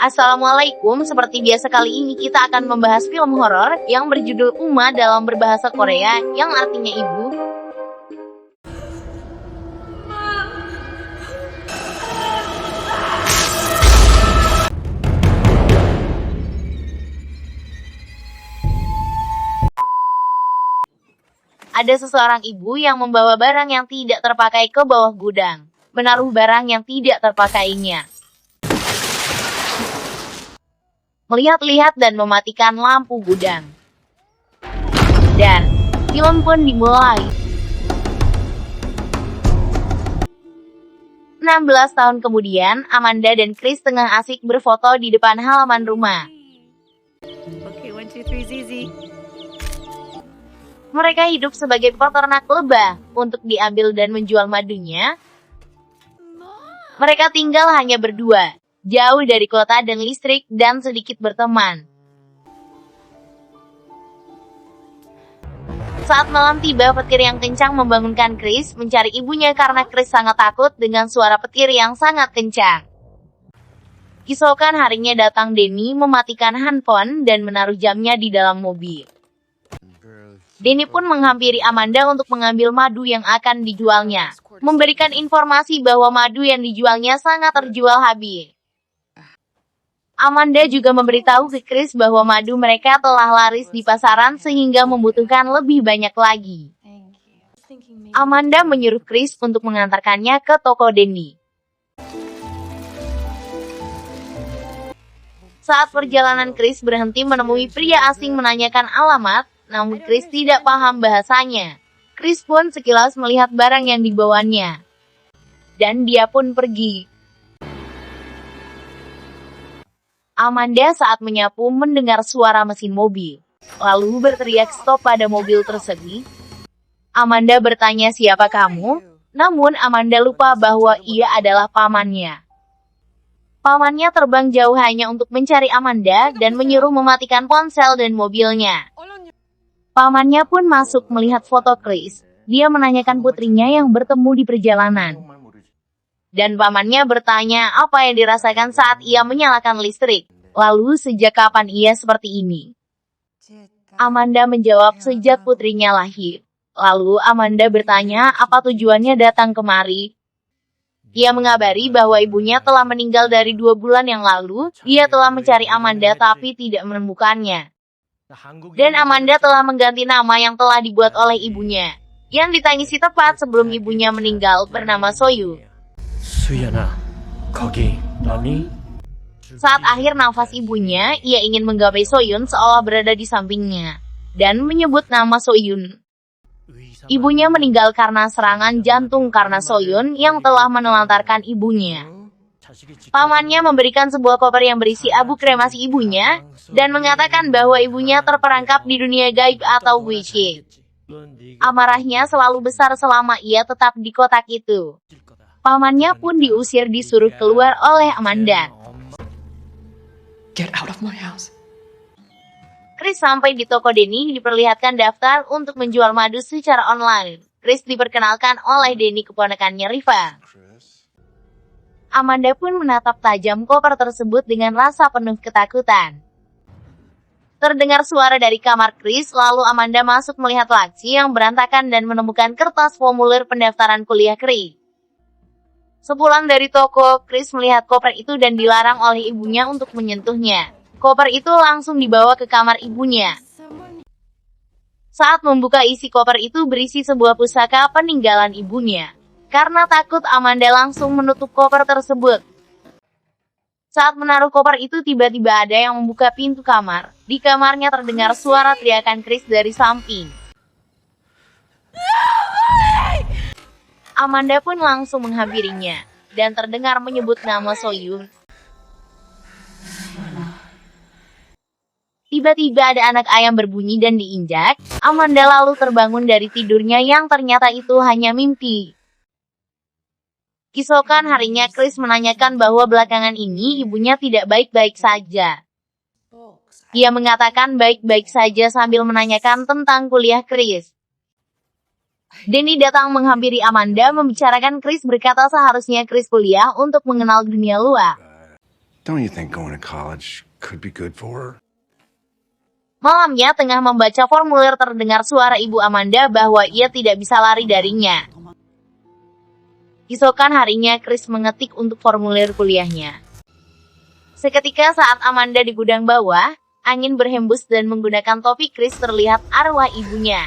Assalamualaikum, seperti biasa kali ini kita akan membahas film horor yang berjudul Uma dalam berbahasa Korea yang artinya ibu. Ada seseorang ibu yang membawa barang yang tidak terpakai ke bawah gudang, menaruh barang yang tidak terpakainya, melihat-lihat dan mematikan lampu gudang. Dan film pun dimulai. 16 tahun kemudian, Amanda dan Chris tengah asik berfoto di depan halaman rumah. Okay, 1, 2, 3, Zizi. Mereka hidup sebagai peternak lebah untuk diambil dan menjual madunya. Mereka tinggal hanya berdua, jauh dari kota dan listrik dan sedikit berteman. Saat malam tiba, petir yang kencang membangunkan Chris mencari ibunya karena Chris sangat takut dengan suara petir yang sangat kencang. Keesokan harinya datang Danny mematikan handphone dan menaruh jamnya di dalam mobil. Danny pun menghampiri Amanda untuk mengambil madu yang akan dijualnya, memberikan informasi bahwa madu yang dijualnya sangat terjual habis. Amanda juga memberitahu ke Chris bahwa madu mereka telah laris di pasaran sehingga membutuhkan lebih banyak lagi. Amanda menyuruh Chris untuk mengantarkannya ke toko Danny. Saat perjalanan, Chris berhenti menemui pria asing menanyakan alamat, namun Chris tidak paham bahasanya. Chris pun sekilas melihat barang yang dibawanya. Dan dia pun pergi. Amanda saat menyapu mendengar suara mesin mobil. Lalu berteriak stop pada mobil tersebut. Amanda bertanya siapa kamu? Namun Amanda lupa bahwa ia adalah pamannya. Pamannya terbang jauh hanya untuk mencari Amanda dan menyuruh mematikan ponsel dan mobilnya. Pamannya pun masuk melihat foto Chris. Dia menanyakan putrinya yang bertemu di perjalanan. Dan pamannya bertanya apa yang dirasakan saat ia menyalakan listrik. Lalu sejak kapan ia seperti ini? Amanda menjawab sejak putrinya lahir. Lalu Amanda bertanya apa tujuannya datang kemari. Ia mengabari bahwa ibunya telah meninggal dari 2 bulan yang lalu. Dia telah mencari Amanda tapi tidak menemukannya. Dan Amanda telah mengganti nama yang telah dibuat oleh ibunya, yang ditangisi tepat sebelum ibunya meninggal, bernama Soyun. Suyana, kogi, nani? Saat akhir nafas ibunya, ia ingin menggapai Soyun seolah berada di sampingnya, dan menyebut nama Soyun. Ibunya meninggal karena serangan jantung karena Soyun yang telah menelantarkan ibunya. Pamannya memberikan sebuah koper yang berisi abu kremasi ibunya, dan mengatakan bahwa ibunya terperangkap di dunia gaib atau witch. Amarahnya selalu besar selama ia tetap di kotak itu. Pamannya pun diusir disuruh keluar oleh Amanda. Get out of my house. Chris sampai di toko Danny diperlihatkan daftar untuk menjual madu secara online. Chris diperkenalkan oleh Danny keponakannya Riva. Amanda pun menatap tajam koper tersebut dengan rasa penuh ketakutan. Terdengar suara dari kamar Chris, lalu Amanda masuk melihat laci yang berantakan dan menemukan kertas formulir pendaftaran kuliah Chris. Sepulang dari toko, Chris melihat koper itu dan dilarang oleh ibunya untuk menyentuhnya. Koper itu langsung dibawa ke kamar ibunya. Saat membuka isi koper itu berisi sebuah pusaka peninggalan ibunya. Karena takut, Amanda langsung menutup koper tersebut. Saat menaruh koper itu tiba-tiba ada yang membuka pintu kamar. Di kamarnya terdengar suara teriakan Chris dari samping. Amanda pun langsung menghampirinya, dan terdengar menyebut nama Soyun. Tiba-tiba ada anak ayam berbunyi dan diinjak. Amanda lalu terbangun dari tidurnya yang ternyata itu hanya mimpi. Keesokan harinya Chris menanyakan bahwa belakangan ini ibunya tidak baik-baik saja. Ia mengatakan baik-baik saja sambil menanyakan tentang kuliah Chris. Danny datang menghampiri Amanda membicarakan Chris berkata seharusnya Chris kuliah untuk mengenal dunia luar. Don't you think going to college could be good for her? Malamnya tengah membaca formulir terdengar suara ibu Amanda bahwa ia tidak bisa lari darinya. Keesokan harinya Chris mengetik untuk formulir kuliahnya. Seketika saat Amanda di gudang bawah, angin berhembus dan menggunakan topi Chris terlihat arwah ibunya.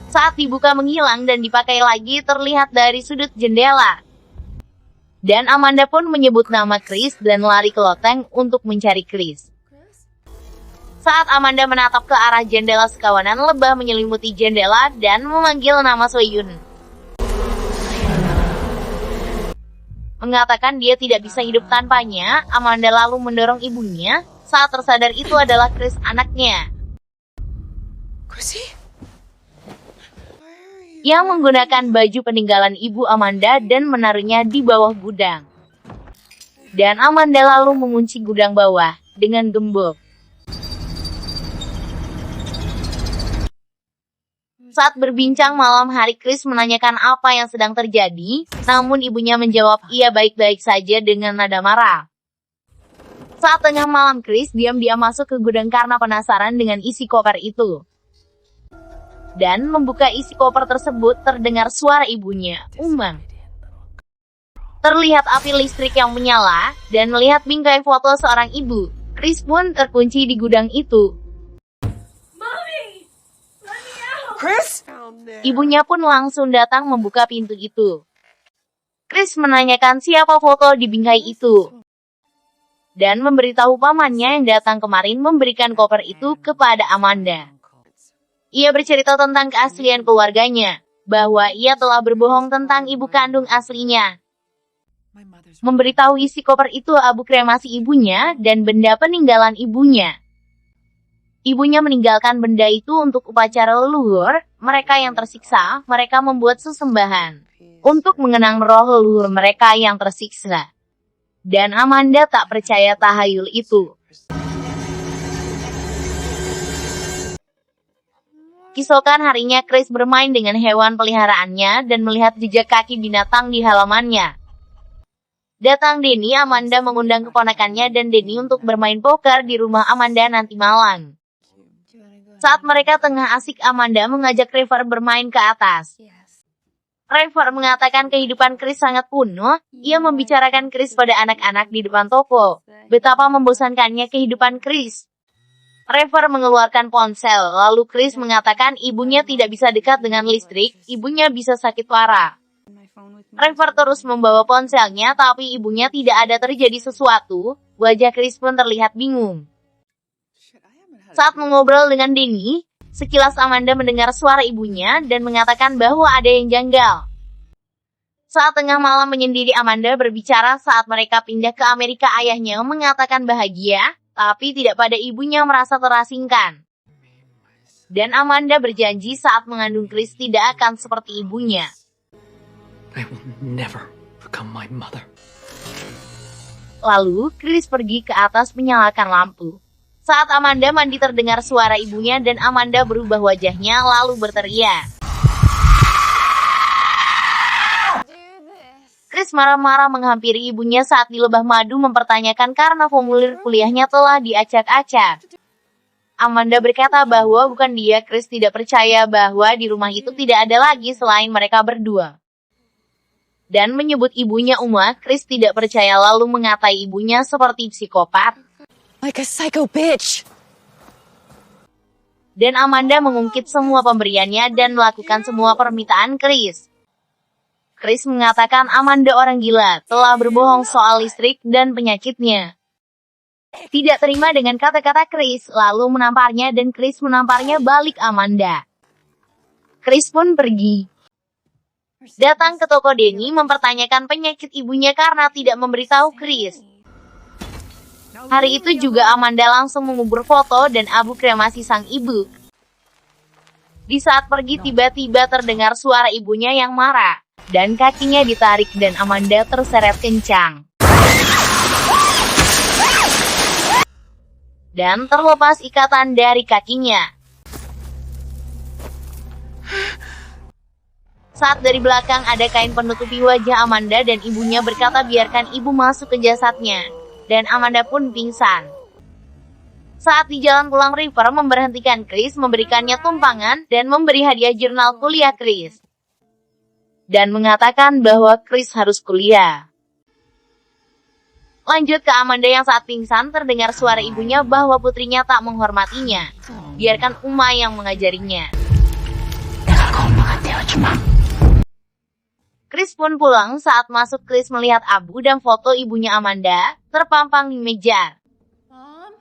Saat dibuka menghilang dan dipakai lagi terlihat dari sudut jendela. Dan Amanda pun menyebut nama Chris dan lari ke loteng untuk mencari Chris. Saat Amanda menatap ke arah jendela, sekawanan lebah menyelimuti jendela dan memanggil nama Soyun. Mengatakan dia tidak bisa hidup tanpanya, Amanda lalu mendorong ibunya saat tersadar itu adalah Chris anaknya. Chrissy? Yang menggunakan baju peninggalan ibu Amanda dan menaruhnya di bawah gudang. Dan Amanda lalu mengunci gudang bawah dengan gembok. Saat berbincang malam hari, Chris menanyakan apa yang sedang terjadi, namun ibunya menjawab ia baik-baik saja dengan nada marah. Saat tengah malam, Chris diam-diam masuk ke gudang karena penasaran dengan isi koper itu. Dan membuka isi koper tersebut terdengar suara ibunya, Umang. Terlihat api listrik yang menyala, dan melihat bingkai foto seorang ibu. Chris pun terkunci di gudang itu. Chris? Ibunya pun langsung datang membuka pintu itu. Chris menanyakan siapa foto di bingkai itu. Dan memberitahu pamannya yang datang kemarin memberikan koper itu kepada Amanda. Ia bercerita tentang keaslian keluarganya, bahwa ia telah berbohong tentang ibu kandung aslinya. Memberitahu isi koper itu abu kremasi ibunya dan benda peninggalan ibunya. Ibunya meninggalkan benda itu untuk upacara leluhur, mereka yang tersiksa, mereka membuat sesembahan. Untuk mengenang roh leluhur mereka yang tersiksa. Dan Amanda tak percaya tahayul itu. Keesokan harinya Chris bermain dengan hewan peliharaannya dan melihat jejak kaki binatang di halamannya. Datang Denny, Amanda mengundang keponakannya dan Denny untuk bermain poker di rumah Amanda nanti malam. Saat mereka tengah asik, Amanda mengajak Trevor bermain ke atas. Trevor mengatakan kehidupan Chris sangat kuno, ia membicarakan Chris pada anak-anak di depan toko. Betapa membosankannya kehidupan Chris. Trevor mengeluarkan ponsel, lalu Chris mengatakan ibunya tidak bisa dekat dengan listrik, ibunya bisa sakit parah. Trevor terus membawa ponselnya, tapi ibunya tidak ada terjadi sesuatu, wajah Chris pun terlihat bingung. Saat mengobrol dengan Denny, sekilas Amanda mendengar suara ibunya dan mengatakan bahwa ada yang janggal. Saat tengah malam menyendiri, Amanda berbicara saat mereka pindah ke Amerika. Ayahnya mengatakan bahagia, tapi tidak pada ibunya merasa terasingkan. Dan Amanda berjanji saat mengandung Chris tidak akan seperti ibunya. I will never become my mother. Lalu, Chris pergi ke atas menyalakan lampu. Saat Amanda mandi terdengar suara ibunya dan Amanda berubah wajahnya lalu berteriak. Chris marah-marah menghampiri ibunya saat di lebah madu mempertanyakan karena formulir kuliahnya telah diacak-acak. Amanda berkata bahwa bukan dia. Chris tidak percaya bahwa di rumah itu tidak ada lagi selain mereka berdua. Dan menyebut ibunya Uma. Chris tidak percaya lalu mengatai ibunya seperti psikopat. Like a psycho bitch. Dan Amanda mengungkit semua pemberiannya dan melakukan semua permintaan Chris. Chris mengatakan Amanda orang gila, telah berbohong soal listrik dan penyakitnya. Tidak terima dengan kata-kata Chris, lalu menamparnya dan Chris menamparnya balik Amanda. Chris pun pergi. Datang ke toko Denny mempertanyakan penyakit ibunya karena tidak memberitahu Chris. Hari itu juga Amanda langsung mengubur foto dan abu kremasi sang ibu. Di saat pergi tiba-tiba terdengar suara ibunya yang marah, dan kakinya ditarik dan Amanda terseret kencang. Dan terlepas ikatan dari kakinya. Saat dari belakang ada kain penutupi wajah Amanda dan ibunya berkata biarkan ibu masuk ke jasadnya. dan Amanda pun pingsan. Saat di jalan pulang, River memberhentikan Chris, memberikannya tumpangan, dan memberi hadiah jurnal kuliah Chris. Dan mengatakan bahwa Chris harus kuliah. Lanjut ke Amanda yang saat pingsan terdengar suara ibunya bahwa putrinya tak menghormatinya. Biarkan Uma yang mengajarinya. Chris pun pulang. Saat masuk, Chris melihat Abu dan foto ibunya Amanda terpampang di meja.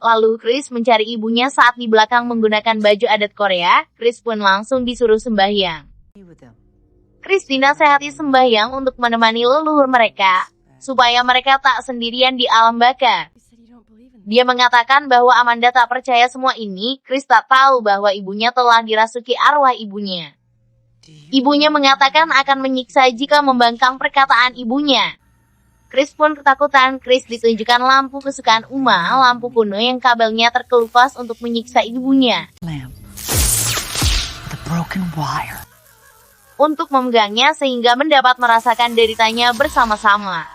Lalu Chris mencari ibunya saat di belakang menggunakan baju adat Korea. Chris pun langsung disuruh sembahyang. Chris dinasehati sembahyang untuk menemani leluhur mereka, supaya mereka tak sendirian di alam baka. Dia mengatakan bahwa Amanda tak percaya semua ini. Chris tak tahu bahwa ibunya telah dirasuki arwah ibunya. Ibunya mengatakan akan menyiksa jika membangkang perkataan ibunya. Chris pun ketakutan. Chris ditunjukkan lampu kesukaan Uma, lampu kuno yang kabelnya terkelupas untuk menyiksa ibunya. Untuk memegangnya sehingga mendapat merasakan deritanya bersama-sama.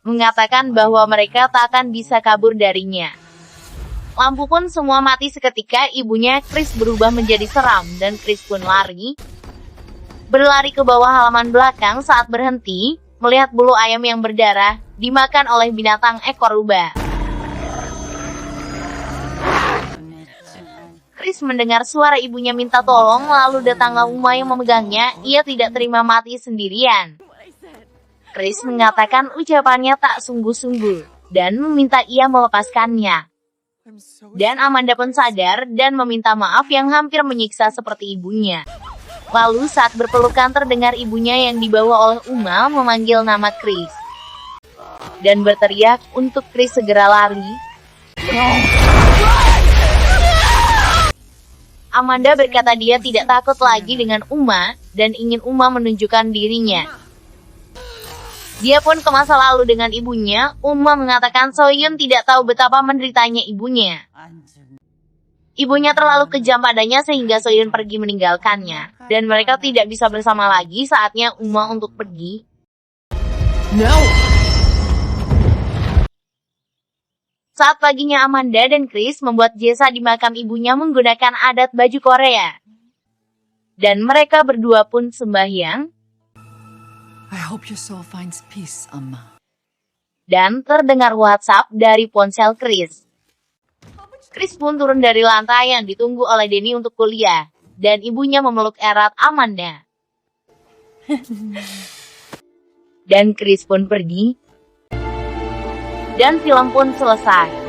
Mengatakan bahwa mereka tak akan bisa kabur darinya. Lampu pun semua mati seketika. Ibunya Chris berubah menjadi seram dan Chris pun berlari ke bawah halaman belakang. Saat berhenti, melihat bulu ayam yang berdarah dimakan oleh binatang ekor rubah. Chris mendengar suara ibunya minta tolong, lalu datanglah Uma yang memegangnya. Ia tidak terima mati sendirian. Chris mengatakan ucapannya tak sungguh-sungguh dan meminta ia melepaskannya. Dan Amanda pun sadar dan meminta maaf yang hampir menyiksa seperti ibunya. Lalu saat berpelukan terdengar ibunya yang dibawa oleh Uma memanggil nama Chris. Dan berteriak untuk Chris segera lari. Amanda berkata dia tidak takut lagi dengan Uma dan ingin Uma menunjukkan dirinya. Dia pun ke masa lalu dengan ibunya. Uma mengatakan Soyun tidak tahu betapa menderitanya ibunya. Ibunya terlalu kejam padanya sehingga Soyun pergi meninggalkannya. Dan mereka tidak bisa bersama lagi. Saatnya Uma untuk pergi. No! Saat paginya, Amanda dan Chris membuat jesa di makam ibunya menggunakan adat baju Korea. Dan mereka berdua pun sembahyang. I hope your soul finds peace, Amma. Dan terdengar WhatsApp dari ponsel Chris. Chris pun turun dari lantai yang ditunggu oleh Denny untuk kuliah. Dan ibunya memeluk erat Amanda. Dan Chris pun pergi. Dan film pun selesai.